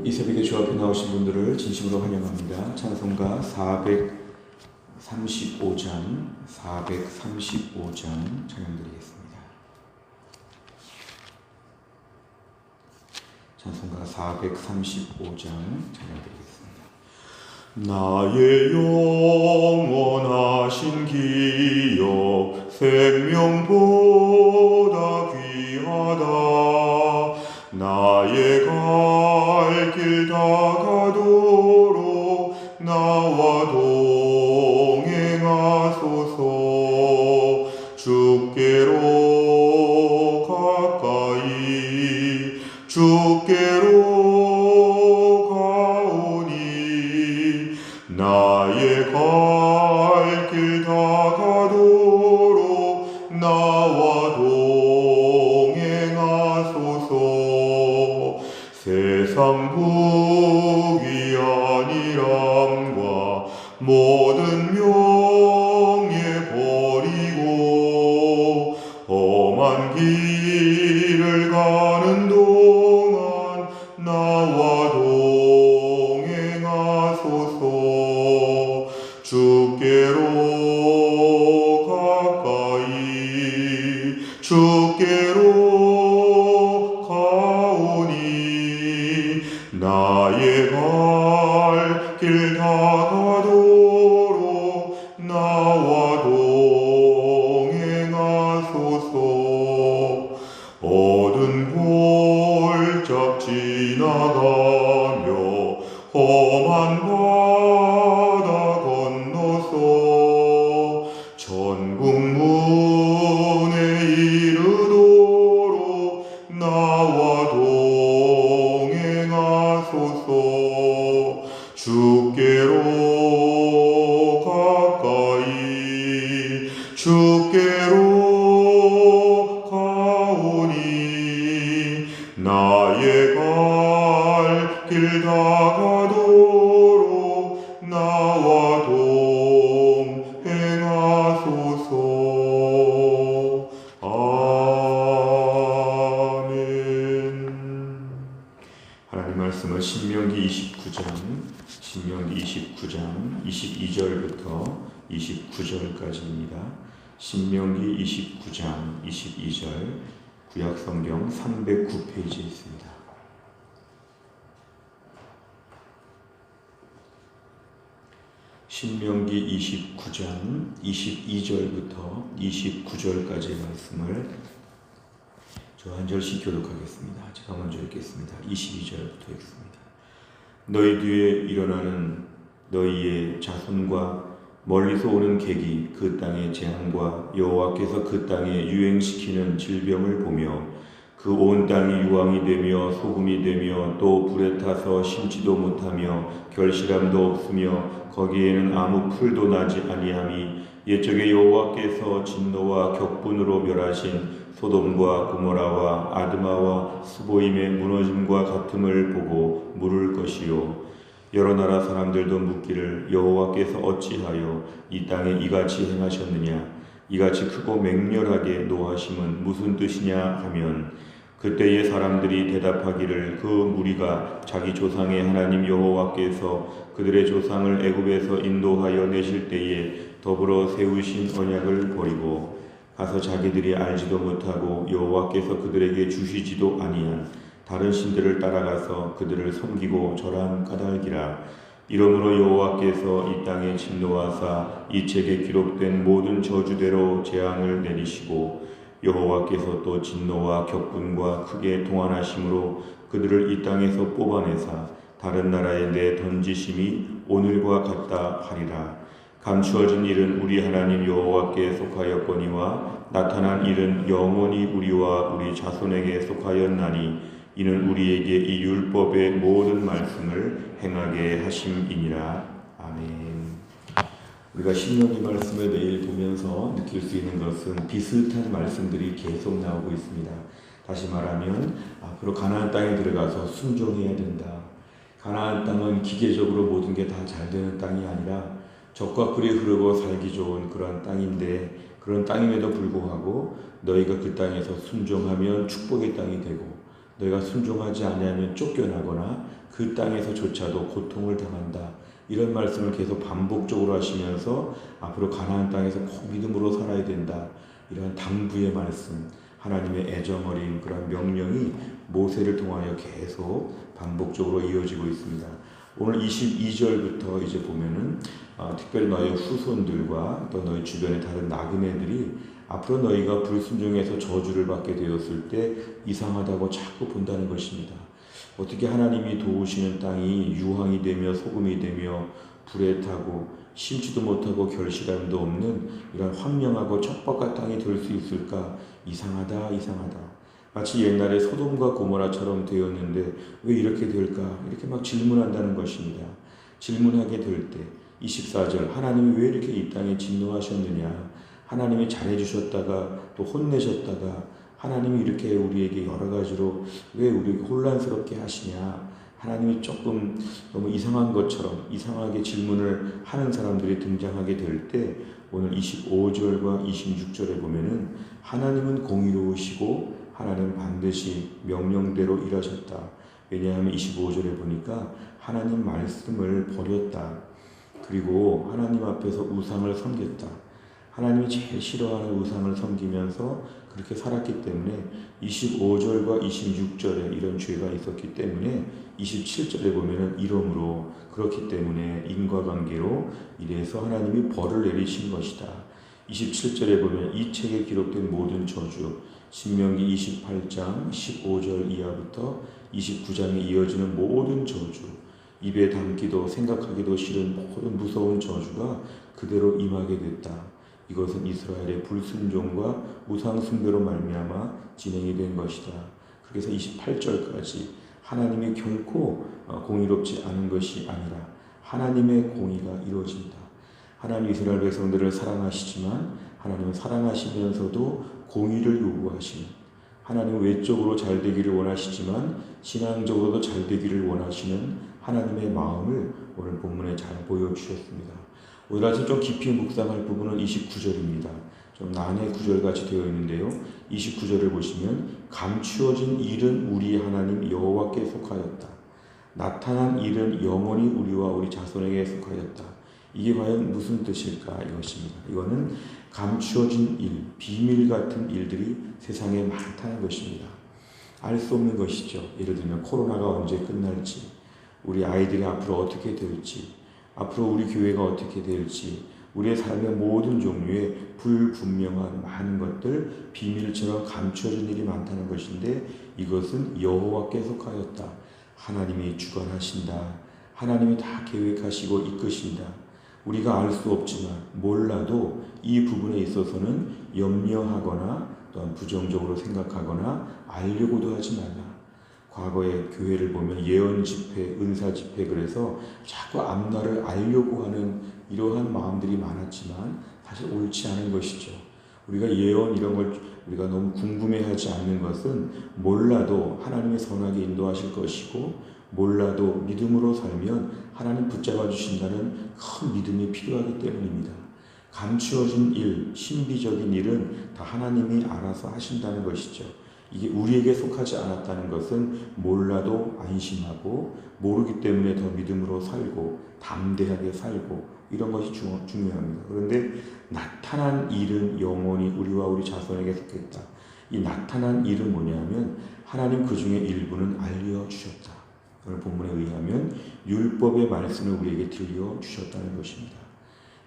이 새벽에 주 앞에 나오신 분들을 진심으로 환영합니다. 찬송가 435장 찬양드리겠습니다. 찬송가 435장 찬양드리겠습니다. 나의 영원하신 기억 생명보다 귀하다. 나의 갈 길 다가도록 나와 동행하소서. 주께로 가까이 주께로 가오니 나의 갈 길 다가도록 나와 동행하소서. 세상 부귀 아니람과 모든 명예 버리고 험한 길을 가는 동안 나와 동행하소서. 주께로 가까이 주께로 가오니 나의 갈 길 다가도록 나와 동행하소서. 어두운 골짝 지나가며 험한 바다 건너서 천국 문에 이르도록 나와 동행하소서. 주께로 가까이 주께로 가오니 나의 갈 길 다가도록 나와 동행하소서. 아멘. 하나님 말씀은 신명기 29장 22절부터 29절까지입니다. 신명기 29장 22절 구약성경 309페이지에 있습니다. 신명기 29장 22절부터 29절까지의 말씀을 저 한 절씩 교독하겠습니다. 제가 먼저 읽겠습니다. 22절부터 읽습니다. 너희 뒤에 일어나는 너희의 자손과 멀리서 오는 객이 그 땅의 재앙과 여호와께서 그 땅에 유행시키는 질병을 보며 그 온 땅이 유황이 되며 소금이 되며 또 불에 타서 심지도 못하며 결실함도 없으며 거기에는 아무 풀도 나지 아니함이 옛적에 여호와께서 진노와 격분으로 멸하신 소돔과 고모라와 아드마와 스보임의 무너짐과 같음을 보고 물을 것이요. 여러 나라 사람들도 묻기를 여호와께서 어찌하여 이 땅에 이같이 행하셨느냐, 이같이 크고 맹렬하게 노하심은 무슨 뜻이냐 하면 그때의 사람들이 대답하기를 그 무리가 자기 조상의 하나님 여호와께서 그들의 조상을 애굽에서 인도하여 내실 때에 더불어 세우신 언약을 버리고 가서 자기들이 알지도 못하고 여호와께서 그들에게 주시지도 아니한 다른 신들을 따라가서 그들을 섬기고 절한 까닭이라. 이러므로 여호와께서 이 땅에 진노하사 이 책에 기록된 모든 저주대로 재앙을 내리시고 여호와께서 또 진노와 격분과 크게 동안하심으로 그들을 이 땅에서 뽑아내사 다른 나라에 내던지심이 오늘과 같다 하리라. 감추어진 일은 우리 하나님 여호와께 속하였거니와 나타난 일은 영원히 우리와 우리 자손에게 속하였나니 이는 우리에게 이 율법의 모든 말씀을 행하게 하심이니라. 아멘. 우리가 신명기 말씀을 매일 보면서 느낄 수 있는 것은 비슷한 말씀들이 계속 나오고 있습니다. 다시 말하면 앞으로 가나안 땅에 들어가서 순종해야 된다. 가나안 땅은 기계적으로 모든 게 다 잘 되는 땅이 아니라 젖과 꿀이 흐르고 살기 좋은 그런 땅인데, 그런 땅임에도 불구하고 너희가 그 땅에서 순종하면 축복의 땅이 되고 너희가 순종하지 아니하면 쫓겨나거나 그 땅에서조차도 고통을 당한다. 이런 말씀을 계속 반복적으로 하시면서 앞으로 가나안 땅에서 꼭 믿음으로 살아야 된다. 이러한 당부의 말씀, 하나님의 애정어린 그런 명령이 모세를 통하여 계속 반복적으로 이어지고 있습니다. 오늘 22절부터 이제 보면은 특별히 너희 후손들과 또 너희 주변의 다른 나그네들이 앞으로 너희가 불순종해서 저주를 받게 되었을 때 이상하다고 자꾸 본다는 것입니다. 어떻게 하나님이 도우시는 땅이 유황이 되며 소금이 되며 불에 타고 심지도 못하고 결실함도 없는 이런 황량하고 척박한 땅이 될 수 있을까? 이상하다. 마치 옛날에 소돔과 고모라처럼 되었는데 왜 이렇게 될까? 이렇게 막 질문한다는 것입니다. 질문하게 될 때 24절 하나님이 왜 이렇게 이 땅에 진노하셨느냐? 하나님이 잘해주셨다가 또 혼내셨다가 하나님이 이렇게 우리에게 여러 가지로 왜 우리에게 혼란스럽게 하시냐? 하나님이 조금 너무 이상한 것처럼 이상하게 질문을 하는 사람들이 등장하게 될 때 오늘 25절과 26절에 보면은 하나님은 공의로우시고 하나님 반드시 명령대로 일하셨다. 왜냐하면 25절에 보니까 하나님 말씀을 버렸다. 그리고 하나님 앞에서 우상을 섬겼다. 하나님이 제일 싫어하는 우상을 섬기면서 그렇게 살았기 때문에 25절과 26절에 이런 죄가 있었기 때문에 27절에 보면은 이러므로 그렇기 때문에 인과관계로 이래서 하나님이 벌을 내리신 것이다. 27절에 보면 이 책에 기록된 모든 저주 신명기 28장 15절 이하부터 29장에 이어지는 모든 저주 입에 담기도 생각하기도 싫은 모든 무서운 저주가 그대로 임하게 됐다. 이것은 이스라엘의 불순종과 우상 숭배로 말미암아 진행이 된 것이다. 그래서 28절까지 하나님이 결코 공의롭지 않은 것이 아니라 하나님의 공의가 이루어진다. 하나님 이스라엘 백성들을 사랑하시지만 하나님은 사랑하시면서도 공의를 요구하시는 하나님은 외적으로 잘 되기를 원하시지만 신앙적으로도 잘 되기를 원하시는 하나님의 마음을 오늘 본문에 잘 보여주셨습니다. 오늘 아침 좀 깊이 묵상할 부분은 29절입니다. 좀 난해 구절같이 되어 있는데요. 29절을 보시면 감추어진 일은 우리 하나님 여호와께 속하였다. 나타난 일은 영원히 우리와 우리 자손에게 속하였다. 이게 과연 무슨 뜻일까? 이것입니다. 이거는 감추어진 일, 비밀 같은 일들이 세상에 많다는 것입니다. 알 수 없는 것이죠. 예를 들면 코로나가 언제 끝날지, 우리 아이들이 앞으로 어떻게 될지, 앞으로 우리 교회가 어떻게 될지, 우리의 삶의 모든 종류의 불분명한 많은 것들, 비밀처럼 감추어진 일이 많다는 것인데 이것은 여호와께 속하였다. 하나님이 주관하신다. 하나님이 다 계획하시고 이끄신다. 우리가 알 수 없지만 몰라도 이 부분에 있어서는 염려하거나 또한 부정적으로 생각하거나 알려고도 하지 말라. 과거의 교회를 보면 예언 집회, 은사 집회 그래서 자꾸 앞날을 알려고 하는 이러한 마음들이 많았지만 사실 옳지 않은 것이죠. 우리가 예언 이런 걸 우리가 너무 궁금해하지 않는 것은 몰라도 하나님의 선하게 인도하실 것이고 몰라도 믿음으로 살면 하나님 붙잡아 주신다는 큰 믿음이 필요하기 때문입니다. 감추어진 일, 신비적인 일은 다 하나님이 알아서 하신다는 것이죠. 이게 우리에게 속하지 않았다는 것은 몰라도 안심하고 모르기 때문에 더 믿음으로 살고 담대하게 살고 이런 것이 중요합니다. 그런데 나타난 일은 영원히 우리와 우리 자손에게 속했다. 이 나타난 일은 뭐냐면 하나님 그 중에 일부는 알려주셨다. 오늘 본문에 의하면 율법의 말씀을 우리에게 들려주셨다는 것입니다.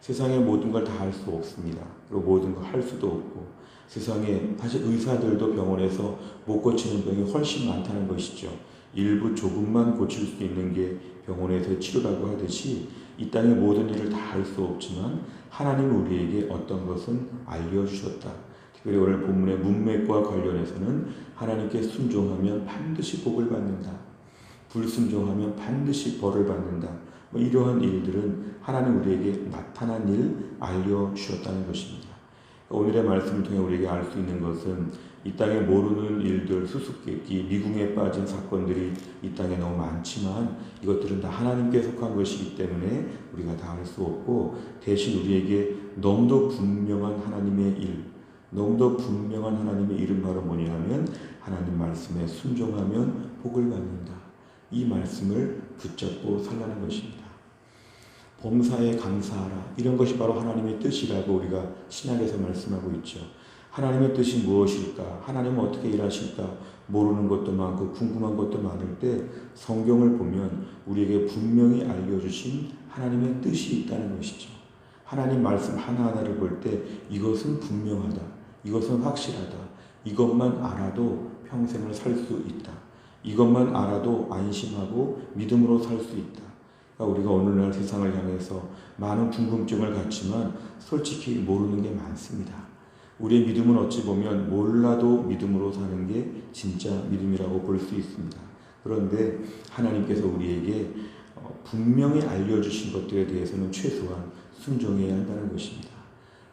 세상의 모든 걸 다 할 수 없습니다. 그리고 모든 걸 할 수도 없고 세상에 사실 의사들도 병원에서 못 고치는 병이 훨씬 많다는 것이죠. 일부 조금만 고칠 수 있는 게 병원에서의 치료라고 하듯이 이 땅의 모든 일을 다 할 수 없지만 하나님 우리에게 어떤 것은 알려주셨다. 특별히 오늘 본문의 문맥과 관련해서는 하나님께 순종하면 반드시 복을 받는다. 불순종하면 반드시 벌을 받는다. 이러한 일들은 하나님 우리에게 나타난 일 알려주셨다는 것입니다. 오늘의 말씀을 통해 우리에게 알 수 있는 것은 이 땅에 모르는 일들, 수수께끼, 미궁에 빠진 사건들이 이 땅에 너무 많지만 이것들은 다 하나님께 속한 것이기 때문에 우리가 다 알 수 없고 대신 우리에게 너무도 분명한 하나님의 일, 너무도 분명한 하나님의 이름 바로 뭐냐 하면 하나님 말씀에 순종하면 복을 받는다. 이 말씀을 붙잡고 살라는 것입니다. 범사에 감사하라. 이런 것이 바로 하나님의 뜻이라고 우리가 신약에서 말씀하고 있죠. 하나님의 뜻이 무엇일까? 하나님은 어떻게 일하실까? 모르는 것도 많고 궁금한 것도 많을 때 성경을 보면 우리에게 분명히 알려주신 하나님의 뜻이 있다는 것이죠. 하나님 말씀 하나하나를 볼 때 이것은 분명하다. 이것은 확실하다. 이것만 알아도 평생을 살 수 있다. 이것만 알아도 안심하고 믿음으로 살 수 있다. 우리가 오늘날 세상을 향해서 많은 궁금증을 갖지만 솔직히 모르는 게 많습니다. 우리의 믿음은 어찌 보면 몰라도 믿음으로 사는 게 진짜 믿음이라고 볼 수 있습니다. 그런데 하나님께서 우리에게 분명히 알려주신 것들에 대해서는 최소한 순종해야 한다는 것입니다.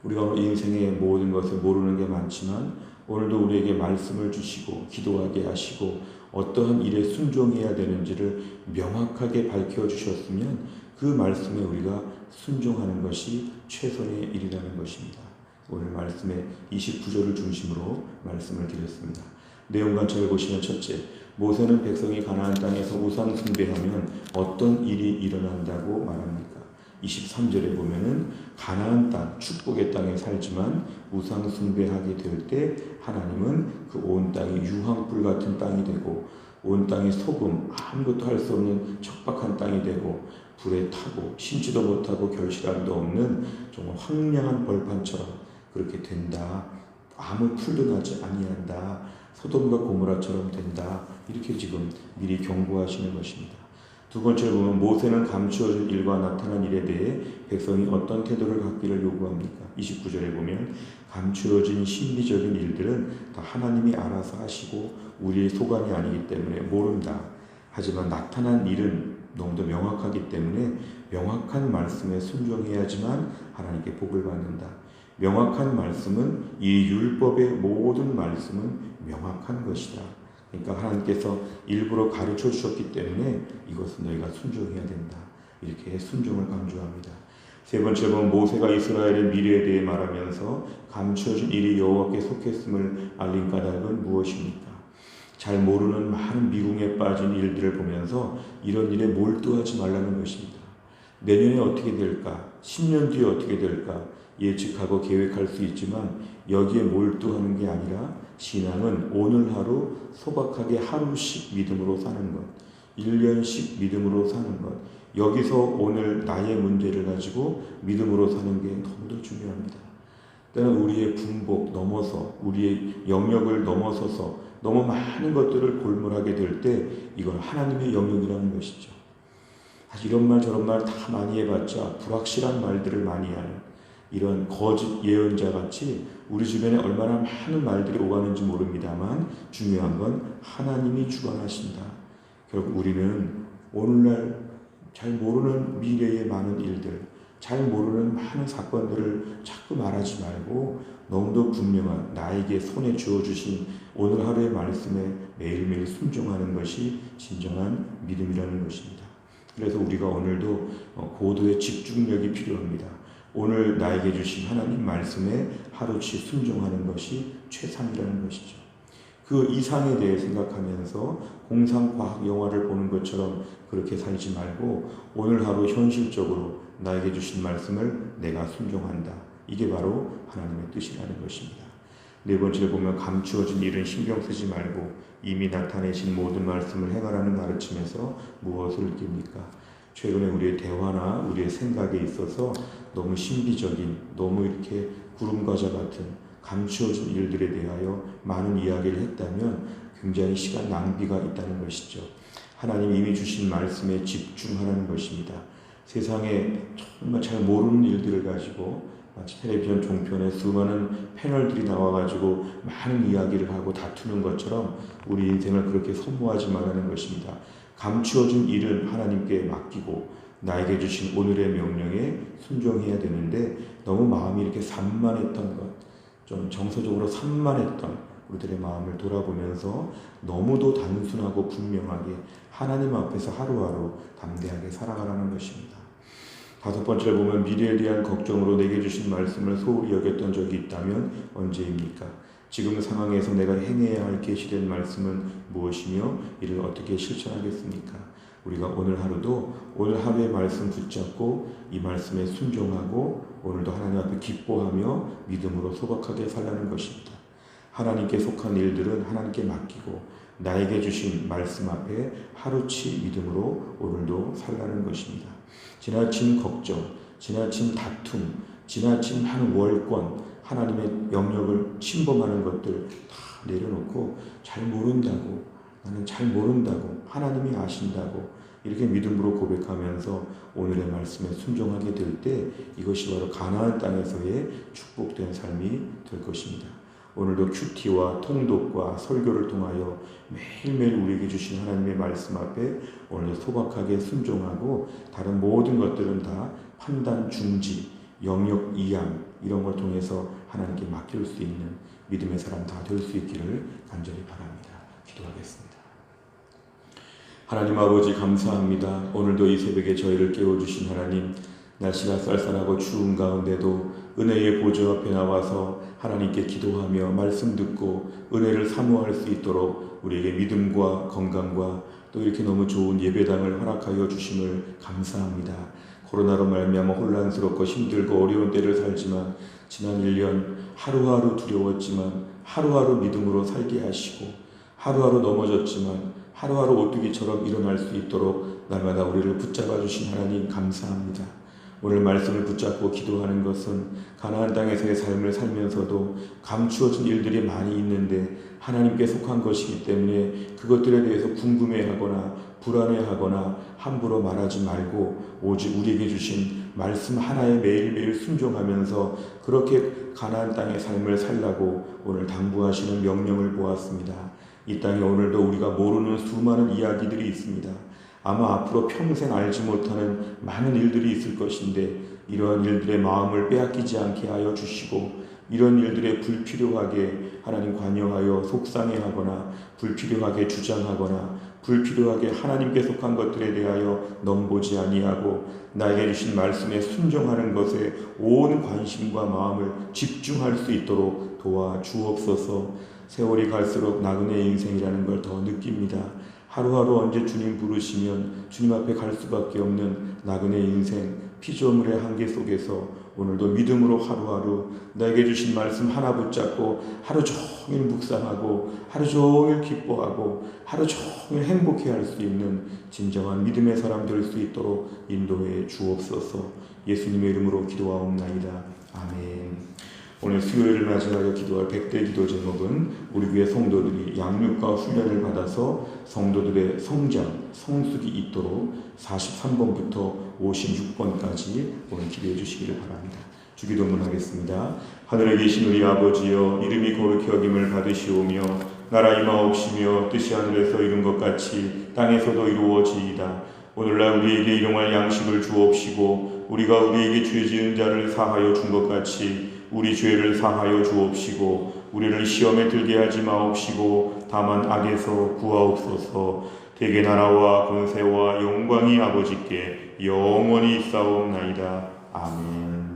우리가 인생의 모든 것을 모르는 게 많지만 오늘도 우리에게 말씀을 주시고 기도하게 하시고 어떠한 일에 순종해야 되는지를 명확하게 밝혀주셨으면 그 말씀에 우리가 순종하는 것이 최선의 일이라는 것입니다. 오늘 말씀의 29절을 중심으로 말씀을 드렸습니다. 내용 관찰을 보시면 첫째, 모세는 백성이 가나안 땅에서 우상 숭배하면 어떤 일이 일어난다고 말합니까? 23절에 보면은 가나안 땅, 축복의 땅에 살지만 우상 숭배하게 될 때 하나님은 그 온 땅이 유황불 같은 땅이 되고 온 땅이 소금, 아무것도 할 수 없는 척박한 땅이 되고 불에 타고 심지도 못하고 결실함도 없는 정말 황량한 벌판처럼 그렇게 된다. 아무 풀도 나지 아니한다. 소돔과 고모라처럼 된다. 이렇게 지금 미리 경고하시는 것입니다. 두 번째로 보면 모세는 감추어진 일과 나타난 일에 대해 백성이 어떤 태도를 갖기를 요구합니까? 29절에 보면 감추어진 신비적인 일들은 다 하나님이 알아서 하시고 우리의 소관이 아니기 때문에 모른다. 하지만 나타난 일은 너무도 명확하기 때문에 명확한 말씀에 순종해야지만 하나님께 복을 받는다. 명확한 말씀은 이 율법의 모든 말씀은 명확한 것이다. 그러니까 하나님께서 일부러 가르쳐 주셨기 때문에 이것은 너희가 순종해야 된다. 이렇게 순종을 강조합니다. 세 번째로 모세가 이스라엘의 미래에 대해 말하면서 감추어진 일이 여호와께 속했음을 알린 까닭은 무엇입니까? 잘 모르는 많은 미궁에 빠진 일들을 보면서 이런 일에 몰두하지 말라는 것입니다. 내년에 어떻게 될까? 10년 뒤에 어떻게 될까? 예측하고 계획할 수 있지만 여기에 몰두하는 게 아니라 신앙은 오늘 하루 소박하게 하루씩 믿음으로 사는 것, 1년씩 믿음으로 사는 것, 여기서 오늘 나의 문제를 가지고 믿음으로 사는 게 너무도 중요합니다. 때는 우리의 분복 넘어서 우리의 영역을 넘어서서 너무 많은 것들을 골몰하게 될 때 이건 하나님의 영역이라는 것이죠. 사실 이런 말 저런 말 다 많이 해봤자 불확실한 말들을 많이 하는 이런 거짓 예언자 같이 우리 주변에 얼마나 많은 말들이 오가는지 모릅니다만 중요한 건 하나님이 주관하신다. 결국 우리는 오늘날 잘 모르는 미래의 많은 일들, 잘 모르는 많은 사건들을 자꾸 말하지 말고 너무도 분명한 나에게 손에 주어주신 오늘 하루의 말씀에 매일매일 순종하는 것이 진정한 믿음이라는 것입니다. 그래서 우리가 오늘도 고도의 집중력이 필요합니다. 오늘 나에게 주신 하나님 말씀에 하루치 순종하는 것이 최상이라는 것이죠. 그 이상에 대해 생각하면서 공상과학 영화를 보는 것처럼 그렇게 살지 말고 오늘 하루 현실적으로 나에게 주신 말씀을 내가 순종한다. 이게 바로 하나님의 뜻이라는 것입니다. 네 번째로 보면 감추어진 일은 신경 쓰지 말고 이미 나타내신 모든 말씀을 행하라는 가르침에서 무엇을 느낍니까? 최근에 우리의 대화나 우리의 생각에 있어서 너무 신비적인, 너무 이렇게 구름과자 같은 감추어진 일들에 대하여 많은 이야기를 했다면 굉장히 시간 낭비가 있다는 것이죠. 하나님이 이미 주신 말씀에 집중하라는 것입니다. 세상에 정말 잘 모르는 일들을 가지고 마치 텔레비전 종편에 수많은 패널들이 나와가지고 많은 이야기를 하고 다투는 것처럼 우리 인생을 그렇게 소모하지 말라는 것입니다. 감추어진 일은 하나님께 맡기고 나에게 주신 오늘의 명령에 순종해야 되는데 너무 마음이 이렇게 산만했던 것, 좀 정서적으로 산만했던 우리들의 마음을 돌아보면서 너무도 단순하고 분명하게 하나님 앞에서 하루하루 담대하게 살아가라는 것입니다. 5번째를 보면 미래에 대한 걱정으로 내게 주신 말씀을 소홀히 여겼던 적이 있다면 언제입니까? 지금 상황에서 내가 행해야 할 계시된 말씀은 무엇이며 이를 어떻게 실천하겠습니까? 우리가 오늘 하루도 오늘 하루의 말씀 붙잡고 이 말씀에 순종하고 오늘도 하나님 앞에 기뻐하며 믿음으로 소박하게 살라는 것입니다. 하나님께 속한 일들은 하나님께 맡기고 나에게 주신 말씀 앞에 하루치 믿음으로 오늘도 살라는 것입니다. 지나친 걱정, 지나친 다툼, 지나친 한 월권, 하나님의 영역을 침범하는 것들 다 내려놓고 잘 모른다고, 나는 잘 모른다고, 하나님이 아신다고 이렇게 믿음으로 고백하면서 오늘의 말씀에 순종하게 될 때 이것이 바로 가나안 땅에서의 축복된 삶이 될 것입니다. 오늘도 큐티와 통독과 설교를 통하여 매일매일 우리에게 주신 하나님의 말씀 앞에 오늘도 소박하게 순종하고 다른 모든 것들은 다 판단 중지, 영역 이양 이런 걸 통해서 하나님께 맡길 수 있는 믿음의 사람 다 될 수 있기를 간절히 바랍니다. 기도하겠습니다. 하나님 아버지 감사합니다. 오늘도 이 새벽에 저희를 깨워주신 하나님, 날씨가 쌀쌀하고 추운 가운데도 은혜의 보좌 앞에 나와서 하나님께 기도하며 말씀 듣고 은혜를 사모할 수 있도록 우리에게 믿음과 건강과 또 이렇게 너무 좋은 예배당을 허락하여 주심을 감사합니다. 코로나로 말미암아 혼란스럽고 힘들고 어려운 때를 살지만 지난 1년 하루하루 두려웠지만 하루하루 믿음으로 살게 하시고 하루하루 넘어졌지만 하루하루 오뚜기처럼 일어날 수 있도록 날마다 우리를 붙잡아 주신 하나님 감사합니다. 오늘 말씀을 붙잡고 기도하는 것은 가나안 땅에서의 삶을 살면서도 감추어진 일들이 많이 있는데 하나님께 속한 것이기 때문에 그것들에 대해서 궁금해하거나 불안해하거나 함부로 말하지 말고 오직 우리에게 주신 말씀 하나에 매일매일 순종하면서 그렇게 가나안 땅의 삶을 살라고 오늘 당부하시는 명령을 보았습니다. 이 땅에 오늘도 우리가 모르는 수많은 이야기들이 있습니다. 아마 앞으로 평생 알지 못하는 많은 일들이 있을 것인데 이러한 일들의 마음을 빼앗기지 않게 하여 주시고 이런 일들에 불필요하게 하나님 관여하여 속상해하거나 불필요하게 주장하거나 불필요하게 하나님께 속한 것들에 대하여 넘보지 아니하고 나에게 주신 말씀에 순종하는 것에 온 관심과 마음을 집중할 수 있도록 도와주옵소서. 세월이 갈수록 나그네의 인생이라는 걸 더 느낍니다. 하루하루 언제 주님 부르시면 주님 앞에 갈 수밖에 없는 나그네 인생, 피조물의 한계 속에서 오늘도 믿음으로 하루하루 나에게 주신 말씀 하나 붙잡고 하루 종일 묵상하고 하루 종일 기뻐하고 하루 종일 행복해할 수 있는 진정한 믿음의 사람 될 수 있도록 인도해 주옵소서. 예수님의 이름으로 기도하옵나이다. 아멘. 오늘 수요일을 맞이하여 기도할 100대 기도 제목은 우리 교회 성도들이 양육과 훈련을 받아서 성도들의 성장, 성숙이 있도록 43번부터 56번까지 오늘 기도해 주시기를 바랍니다. 주기도문 하겠습니다. 하늘에 계신 우리 아버지여, 이름이 거룩히 여김을 받으시오며 나라 임하옵시며 뜻이 하늘에서 이룬 것 같이 땅에서도 이루어지이다. 오늘날 우리에게 일용할 양식을 주옵시고 우리가 우리에게 죄 지은 자를 사하여 준 것 같이 우리 죄를 사하여 주옵시고 우리를 시험에 들게 하지 마옵시고 다만 악에서 구하옵소서. 대개 나라와 권세와 영광이 아버지께 영원히 있사옵나이다. 아멘.